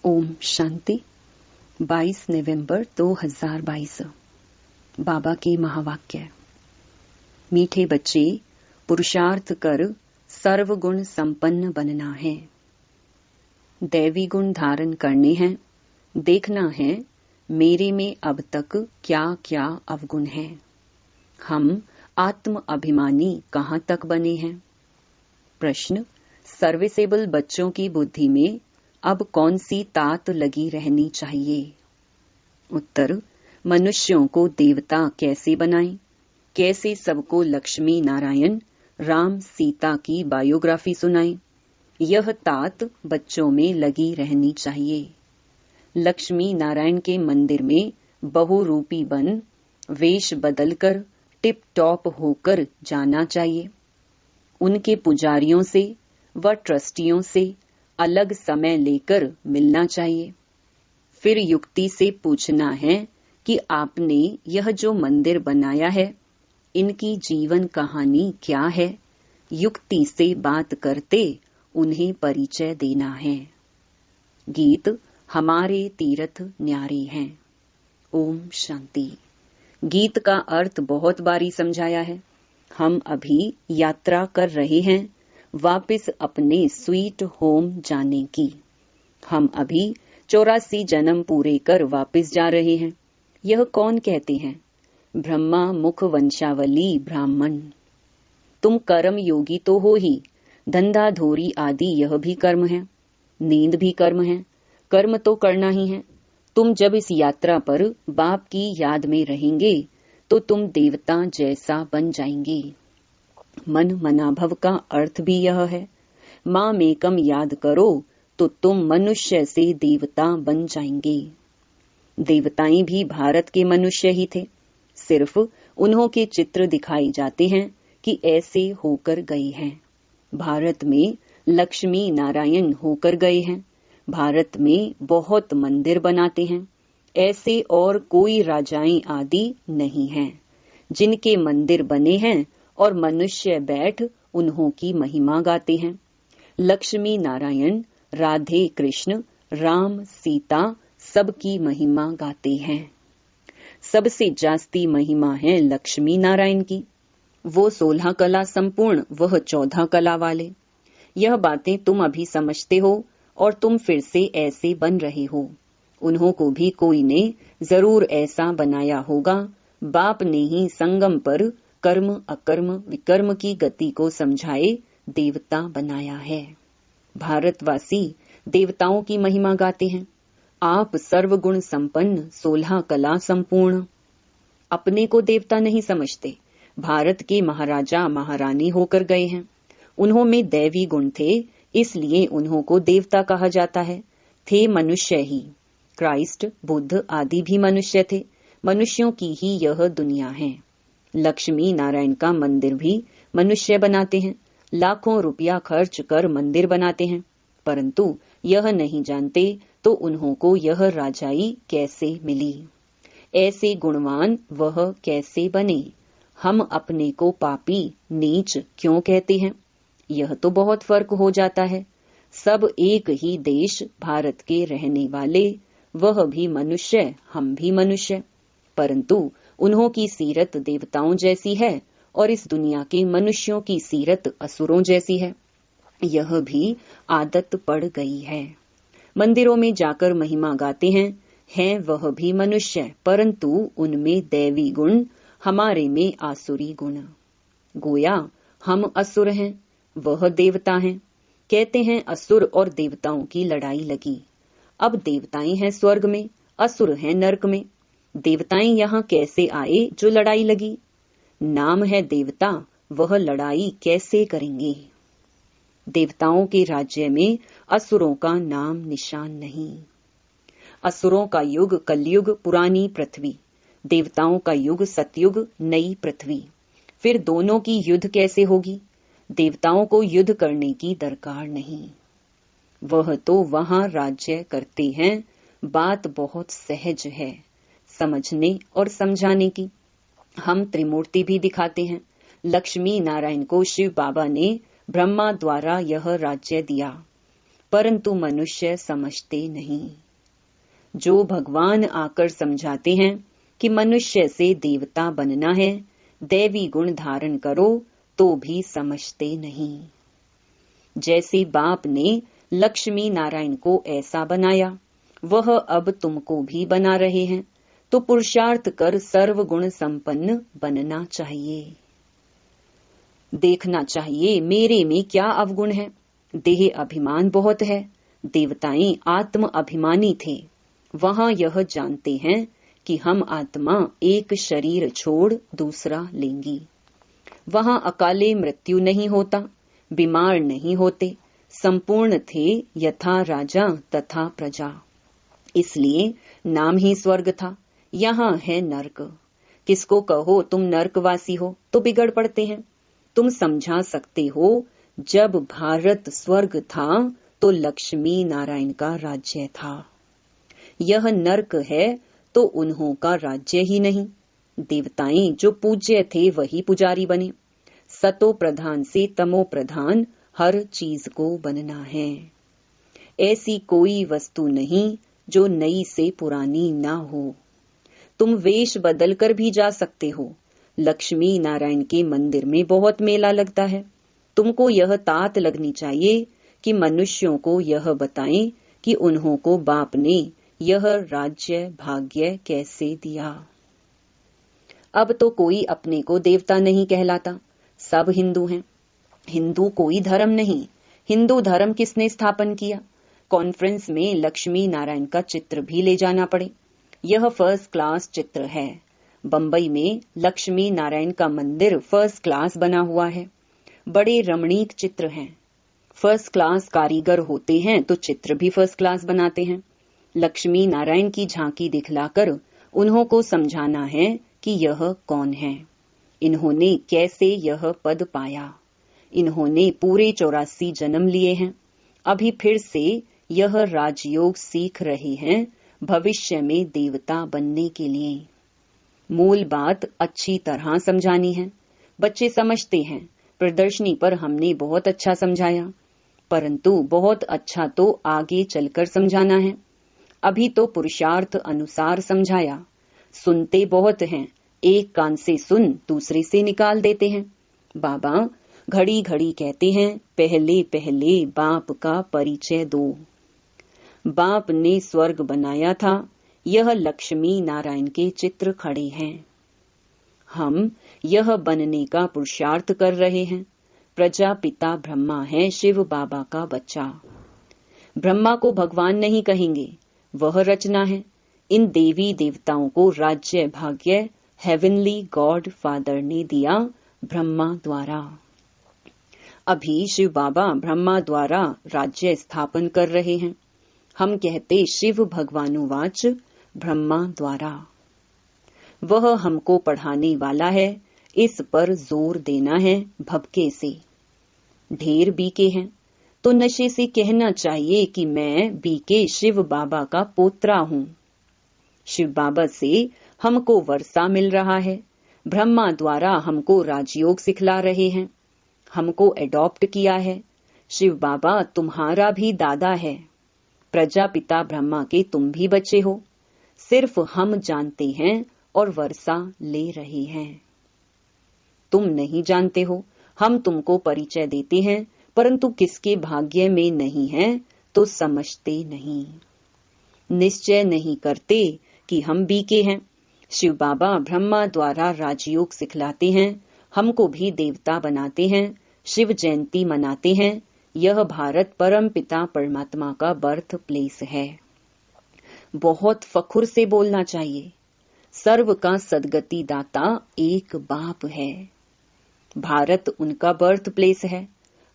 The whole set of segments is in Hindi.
ओम शांति। 22 नवंबर 2022। बाबा के महावाक्य। मीठे बच्चे, पुरुषार्थ कर सर्वगुण संपन्न बनना है। दैवी गुण धारण करने हैं। देखना है मेरे में अब तक क्या क्या अवगुण है। हम आत्म अभिमानी कहाँ तक बने हैं। प्रश्न। सर्विसेबल बच्चों की बुद्धि में अब कौन सी तात लगी रहनी चाहिए। उत्तर। मनुष्यों को देवता कैसे बनाएं, कैसे सबको लक्ष्मी नारायण राम सीता की बायोग्राफी सुनाएं, यह तात बच्चों में लगी रहनी चाहिए। लक्ष्मी नारायण के मंदिर में बहुरूपी बन वेश बदलकर टिप टॉप होकर जाना चाहिए। उनके पुजारियों से व ट्रस्टियों से अलग समय लेकर मिलना चाहिए। फिर युक्ति से पूछना है कि आपने यह जो मंदिर बनाया है, इनकी जीवन कहानी क्या है। युक्ति से बात करते उन्हें परिचय देना है। गीत हमारे तीर्थ न्यारे हैं। ओम शांति। गीत का अर्थ बहुत बारी समझाया है। हम अभी यात्रा कर रहे हैं वापस अपने स्वीट होम जाने की। हम अभी 84 जन्म पूरे कर वापस जा रहे हैं। यह कौन कहते हैं? ब्रह्मा मुख वंशावली ब्राह्मण। तुम कर्म योगी तो हो ही, धंधा धोरी आदि यह भी कर्म है, नींद भी कर्म है। कर्म तो करना ही है। तुम जब इस यात्रा पर बाप की याद में रहेंगे तो तुम देवता जैसा बन जाएंगे। मन मनाभव का अर्थ भी यह है। माँ मेकम याद करो तो तुम मनुष्य से देवता बन जाएंगे। देवताएं भी भारत के मनुष्य ही थे। सिर्फ उन्हों के चित्र दिखाए जाते हैं कि ऐसे होकर गए हैं। भारत में लक्ष्मी नारायण होकर गए हैं। भारत में बहुत मंदिर बनाते हैं। ऐसे और कोई राजाएं आदि नहीं हैं जिनके मंदिर बने हैं और मनुष्य बैठ उन्हों की महिमा गाते हैं। लक्ष्मी नारायण राधे कृष्ण राम सीता सबकी महिमा गाते हैं। सबसे जास्ती महिमा है लक्ष्मी नारायण की। वो 16 कला संपूर्ण, वह 14 कला वाले। यह बातें तुम अभी समझते हो और तुम फिर से ऐसे बन रहे हो। उन्हों को भी कोई ने जरूर ऐसा बनाया होगा। बाप ने ही संगम पर कर्म अकर्म विकर्म की गति को समझाए देवता बनाया है। भारतवासी देवताओं की महिमा गाते हैं। आप सर्वगुण संपन्न 16 कला संपूर्ण। अपने को देवता नहीं समझते। भारत के महाराजा महारानी होकर गए हैं। उन्हों में दैवी गुण थे, इसलिए उन्हों को देवता कहा जाता है। थे मनुष्य ही। क्राइस्ट बुद्ध आदि भी मनुष्य थे। मनुष्यों की ही यह दुनिया है। लक्ष्मी नारायण का मंदिर भी मनुष्य बनाते हैं। लाखों रुपया खर्च कर मंदिर बनाते हैं, परंतु यह नहीं जानते तो उन्हों को यह राजाई कैसे मिली। ऐसे गुणवान वह कैसे बने। हम अपने को पापी नीच क्यों कहते हैं? यह तो बहुत फर्क हो जाता है। सब एक ही देश भारत के रहने वाले, वह भी मनुष्य हम भी मनुष्य, परंतु उन्हों की सीरत देवताओं जैसी है और इस दुनिया के मनुष्यों की सीरत असुरों जैसी है। यह भी आदत पड़ गई है। मंदिरों में जाकर महिमा गाते हैं वह भी मनुष्य, परंतु उनमें दैवी गुण, हमारे में आसुरी गुण। गोया हम असुर हैं, वह देवता हैं। कहते हैं असुर और देवताओं की लड़ाई लगी। अब देवताएं हैं स्वर्ग में, असुर हैं नरक में। देवताएं यहाँ कैसे आए जो लड़ाई लगी? नाम है देवता, वह लड़ाई कैसे करेंगे? देवताओं के राज्य में असुरों का नाम निशान नहीं। असुरों का युग कलयुग पुरानी पृथ्वी, देवताओं का युग सतयुग नई पृथ्वी। फिर दोनों की युद्ध कैसे होगी? देवताओं को युद्ध करने की दरकार नहीं। वह तो वहां राज्य करते हैं। बात बहुत सहज है समझने और समझाने की। हम त्रिमूर्ति भी दिखाते हैं। लक्ष्मी नारायण को शिव बाबा ने ब्रह्मा द्वारा यह राज्य दिया। परंतु मनुष्य समझते नहीं। जो भगवान आकर समझाते हैं कि मनुष्य से देवता बनना है, दैवी गुण धारण करो, तो भी समझते नहीं। जैसे बाप ने लक्ष्मी नारायण को ऐसा बनाया, वह अब तुमको भी बना रहे हैं, तो पुरुषार्थ कर सर्वगुण संपन्न बनना चाहिए। देखना चाहिए मेरे में क्या अवगुण है। देह अभिमान बहुत है। देवताएं आत्म अभिमानी थे, वहां यह जानते हैं कि हम आत्मा एक शरीर छोड़ दूसरा लेंगी। वहां अकाले मृत्यु नहीं होता, बीमार नहीं होते, संपूर्ण थे यथा राजा तथा प्रजा। इसलिए नाम ही स्वर्ग था। यहाँ है नर्क। किसको कहो तुम नर्कवासी हो तो बिगड़ पड़ते हैं। तुम समझा सकते हो, जब भारत स्वर्ग था तो लक्ष्मी नारायण का राज्य था। यह नर्क है तो उन्हों का राज्य ही नहीं। देवताएं जो पूज्य थे वही पुजारी बने। सतो प्रधान से तमो प्रधान हर चीज को बनना है। ऐसी कोई वस्तु नहीं जो नई से पुरानी ना हो। तुम वेश बदल कर भी जा सकते हो। लक्ष्मी नारायण के मंदिर में बहुत मेला लगता है। तुमको यह तात लगनी चाहिए कि मनुष्यों को यह बताएं कि उन्हों को बाप ने यह राज्य भाग्य कैसे दिया। अब तो कोई अपने को देवता नहीं कहलाता, सब हिंदू हैं। हिंदू कोई धर्म नहीं। हिंदू धर्म किसने स्थापन किया? कॉन्फ्रेंस में लक्ष्मी नारायण का चित्र भी ले जाना पड़े। यह फर्स्ट क्लास चित्र है। बंबई में लक्ष्मी नारायण का मंदिर फर्स्ट क्लास बना हुआ है। बड़े रमणीक चित्र हैं। फर्स्ट क्लास कारीगर होते हैं तो चित्र भी फर्स्ट क्लास बनाते हैं। लक्ष्मी नारायण की झांकी दिखलाकर उन्हों को समझाना है कि यह कौन है, इन्होंने कैसे यह पद पाया। इन्होंने पूरे 84 जन्म लिए हैं। अभी फिर से यह राजयोग सीख रहे हैं भविष्य में देवता बनने के लिए। मूल बात अच्छी तरह समझानी है। बच्चे समझते हैं। प्रदर्शनी पर हमने बहुत अच्छा समझाया, परंतु बहुत अच्छा तो आगे चलकर समझाना है। अभी तो पुरुषार्थ अनुसार समझाया। सुनते बहुत हैं, एक कान से सुन दूसरे से निकाल देते हैं। बाबा घड़ी घड़ी कहते हैं, पहले पहले बाप का परिचय दो। बाप ने स्वर्ग बनाया था। यह लक्ष्मी नारायण के चित्र खड़े हैं। हम यह बनने का पुरुषार्थ कर रहे हैं। प्रजापिता ब्रह्मा है शिव बाबा का बच्चा। ब्रह्मा को भगवान नहीं कहेंगे, वह रचना है। इन देवी देवताओं को राज्य भाग्य हेवनली गॉड फादर ने दिया ब्रह्मा द्वारा। अभी शिव बाबा ब्रह्मा द्वारा राज्य स्थापन कर रहे हैं। हम कहते शिव भगवानुवाच ब्रह्मा द्वारा। वह हमको पढ़ाने वाला है, इस पर जोर देना है भभके से। ढेर बीके हैं तो नशे से कहना चाहिए कि मैं बीके शिव बाबा का पोत्रा हूँ। शिव बाबा से हमको वर्षा मिल रहा है। ब्रह्मा द्वारा हमको राजयोग सिखला रहे हैं। हमको एडॉप्ट किया है। शिव बाबा तुम्हारा भी दादा है। प्रजापिता ब्रह्मा के तुम भी बच्चे हो। सिर्फ हम जानते हैं और वर्षा ले रहे हैं। तुम नहीं जानते हो। हम तुमको परिचय देते हैं, परंतु किसके भाग्य में नहीं है तो समझते नहीं। निश्चय नहीं करते कि हम बीके हैं। शिव बाबा ब्रह्मा द्वारा राजयोग सिखलाते हैं। हमको भी देवता बनाते हैं। शिव जयंती मनाते हैं। यह भारत परम पिता परमात्मा का बर्थ प्लेस है। बहुत फखुर से बोलना चाहिए। सर्व का सदगति दाता एक बाप है। भारत उनका बर्थ प्लेस है।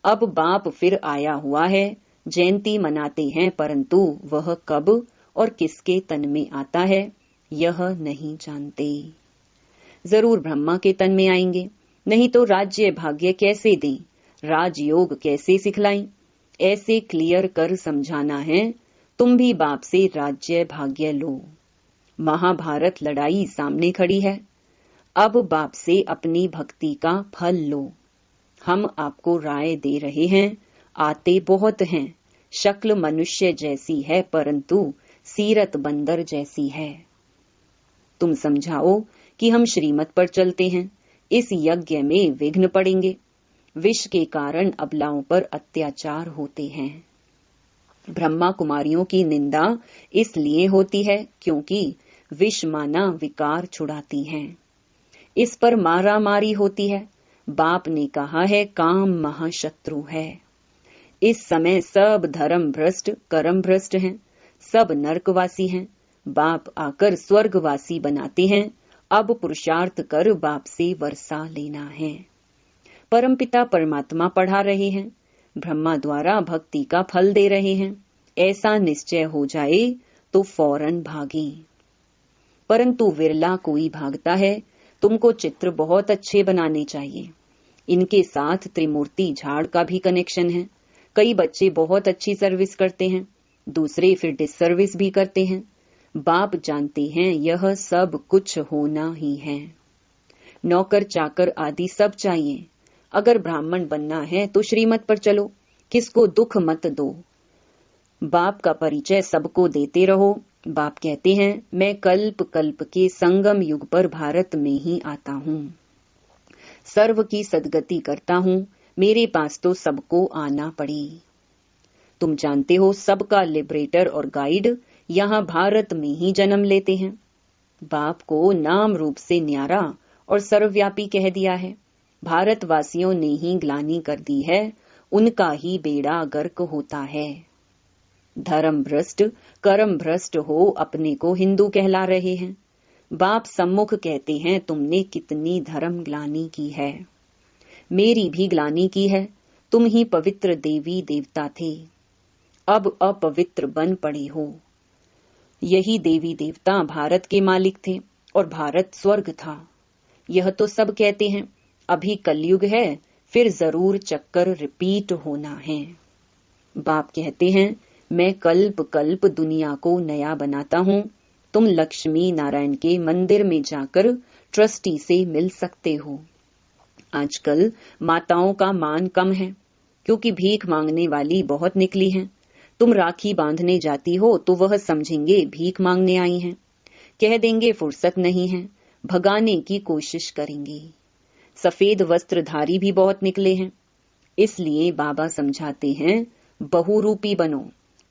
अब बाप फिर आया हुआ है। जयंती मनाते हैं, परंतु वह कब और किसके तन में आता है यह नहीं जानते। जरूर ब्रह्मा के तन में आएंगे, नहीं तो राज्य भाग्य कैसे दें, राजयोग कैसे सिखलाएं। ऐसे क्लियर कर समझाना है। तुम भी बाप से राज्य भाग्य लो। महाभारत लड़ाई सामने खड़ी है। अब बाप से अपनी भक्ति का फल लो। हम आपको राय दे रहे हैं। आते बहुत हैं, शक्ल मनुष्य जैसी है परंतु सीरत बंदर जैसी है। तुम समझाओ कि हम श्रीमत पर चलते हैं, इस यज्ञ में विघ्न पड़ेंगे। विष के कारण अबलाओं पर अत्याचार होते हैं। ब्रह्मा कुमारियों की निंदा इसलिए होती है क्योंकि विष माना विकार छुड़ाती हैं। इस पर मारा मारी होती है। बाप ने कहा है काम महाशत्रु है। इस समय सब धर्म भ्रष्ट कर्म भ्रष्ट हैं, सब नरकवासी हैं। बाप आकर स्वर्गवासी बनाते हैं। अब पुरुषार्थ कर बाप से वर्षा लेना है। परमपिता परमात्मा पढ़ा रहे हैं, ब्रह्मा द्वारा भक्ति का फल दे रहे हैं। ऐसा निश्चय हो जाए तो फौरन भागे, परंतु विरला कोई भागता है। तुमको चित्र बहुत अच्छे बनाने चाहिए। इनके साथ त्रिमूर्ति झाड़ का भी कनेक्शन है। कई बच्चे बहुत अच्छी सर्विस करते हैं, दूसरे फिर डिसर्विस भी करते हैं। बाप जानते हैं यह सब कुछ होना ही है। नौकर चाकर आदि सब चाहिए। अगर ब्राह्मण बनना है तो श्रीमत पर चलो, किसको दुख मत दो। बाप का परिचय सबको देते रहो। बाप कहते हैं मैं कल्प कल्प के संगम युग पर भारत में ही आता हूँ, सर्व की सदगति करता हूँ। मेरे पास तो सबको आना पड़ी। तुम जानते हो सबका लिबरेटर और गाइड यहाँ भारत में ही जन्म लेते हैं। बाप को नाम रूप से न्यारा और सर्वव्यापी कह दिया है। भारतवासियों ने ही ग्लानि कर दी है, उनका ही बेड़ा गर्क होता है। धर्म भ्रष्ट कर्म भ्रष्ट हो अपने को हिंदू कहला रहे हैं। बाप सम्मुख कहते हैं तुमने कितनी धर्म ग्लानि की है। मेरी भी ग्लानि की है। तुम ही पवित्र देवी देवता थे, अब अपवित्र बन पड़े हो। यही देवी देवता भारत के मालिक थे और भारत स्वर्ग था। यह तो सब कहते हैं। अभी कलयुग है, फिर जरूर चक्कर रिपीट होना है। बाप कहते हैं मैं कल्प कल्प दुनिया को नया बनाता हूँ। तुम लक्ष्मी नारायण के मंदिर में जाकर ट्रस्टी से मिल सकते हो। आजकल माताओं का मान कम है क्योंकि भीख मांगने वाली बहुत निकली हैं। तुम राखी बांधने जाती हो तो वह समझेंगे भीख मांगने आई हैं, कह देंगे फुर्सत नहीं है, भगाने की कोशिश करेंगे। सफेद वस्त्रधारी भी बहुत निकले हैं। इसलिए बाबा समझाते हैं बहुरूपी बनो,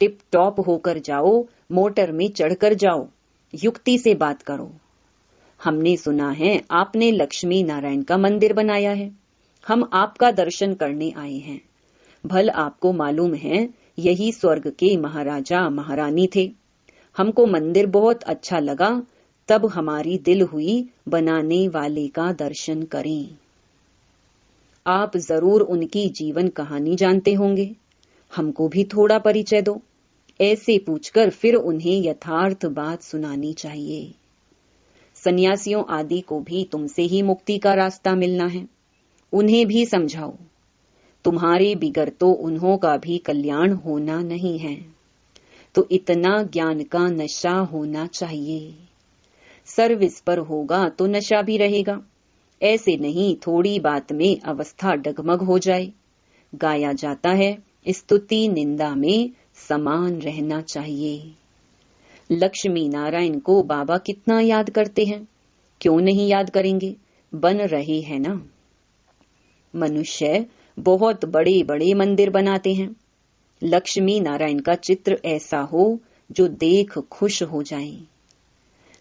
टिप टॉप होकर जाओ, मोटर में चढ़कर जाओ, युक्ति से बात करो। हमने सुना है आपने लक्ष्मी नारायण का मंदिर बनाया है, हम आपका दर्शन करने आए हैं। भल आपको मालूम है यही स्वर्ग के महाराजा महारानी थे। हमको मंदिर बहुत अच्छा लगा, तब हमारी दिल हुई बनाने वाले का दर्शन करें। आप जरूर उनकी जीवन कहानी जानते होंगे, हमको भी थोड़ा परिचय दो। ऐसे पूछकर फिर उन्हें यथार्थ बात सुनानी चाहिए। सन्यासियों आदि को भी तुमसे ही मुक्ति का रास्ता मिलना है, उन्हें भी समझाओ। तुम्हारे बिगर तो उन्हों का भी कल्याण होना नहीं है, तो इतना ज्ञान का नशा होना चाहिए। सर्विस पर होगा तो नशा भी रहेगा, ऐसे नहीं थोड़ी बात में अवस्था डगमग हो जाए। गाया जाता है स्तुति निंदा में समान रहना चाहिए। लक्ष्मी नारायण को बाबा कितना याद करते हैं, क्यों नहीं याद करेंगे, बन रहे हैं ना। मनुष्य बहुत बड़े बड़े मंदिर बनाते हैं। लक्ष्मी नारायण का चित्र ऐसा हो जो देख खुश हो जाए।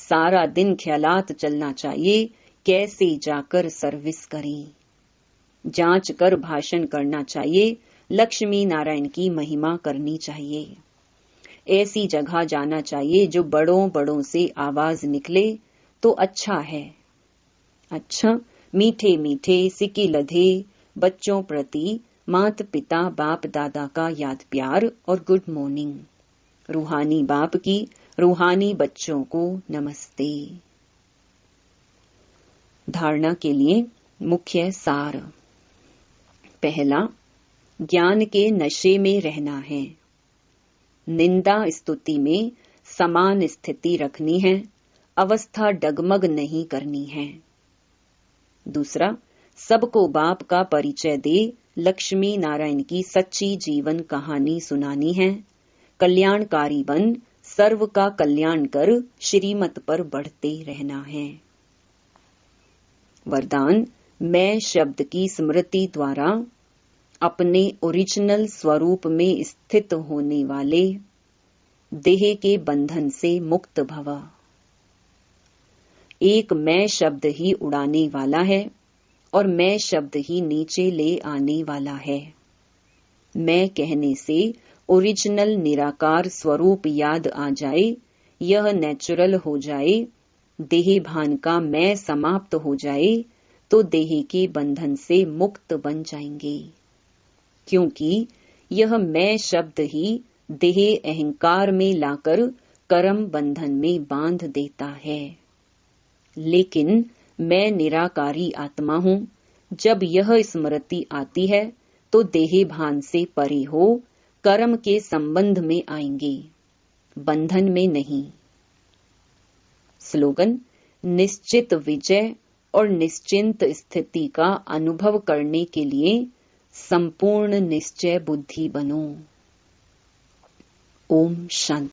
सारा दिन ख्यालात चलना चाहिए कैसे जाकर सर्विस करें। जांच कर भाषण करना चाहिए, लक्ष्मी नारायण की महिमा करनी चाहिए। ऐसी जगह जाना चाहिए जो बड़ों बड़ों से आवाज निकले तो अच्छा है। अच्छा, मीठे मीठे सिक्के लधे बच्चों प्रति माता पिता बाप दादा का याद प्यार और गुड मॉर्निंग। रूहानी बाप की रूहानी बच्चों को नमस्ते। धारणा के लिए मुख्य सार। पहला, ज्ञान के नशे में रहना है। निंदा स्तुति में समान स्थिति रखनी है, अवस्था डगमग नहीं करनी है। दूसरा, सबको बाप का परिचय दे, लक्ष्मी नारायण की सच्ची जीवन कहानी सुनानी है। कल्याणकारी बन, सर्व का कल्याण कर, श्रीमत पर बढ़ते रहना है। वरदान, मैं शब्द की स्मृति द्वारा अपने ओरिजिनल स्वरूप में स्थित होने वाले देह के बंधन से मुक्त भव। एक मैं शब्द ही उड़ाने वाला है और मैं शब्द ही नीचे ले आने वाला है। मैं कहने से ओरिजिनल निराकार स्वरूप याद आ जाए, यह नेचुरल हो जाए, देह भान का मैं समाप्त हो जाए, तो देह के बंधन से मुक्त बन जाएंगे। क्योंकि यह मैं शब्द ही देह अहंकार में लाकर कर्म बंधन में बांध देता है। लेकिन मैं निराकारी आत्मा हूँ। जब यह स्मृति आती है तो देह भान से परे हो कर्म के संबंध में आएंगे, बंधन में नहीं। स्लोगन, निश्चित विजय और निश्चिंत स्थिति का अनुभव करने के लिए संपूर्ण निश्चय बुद्धि बनो। ओम शांति।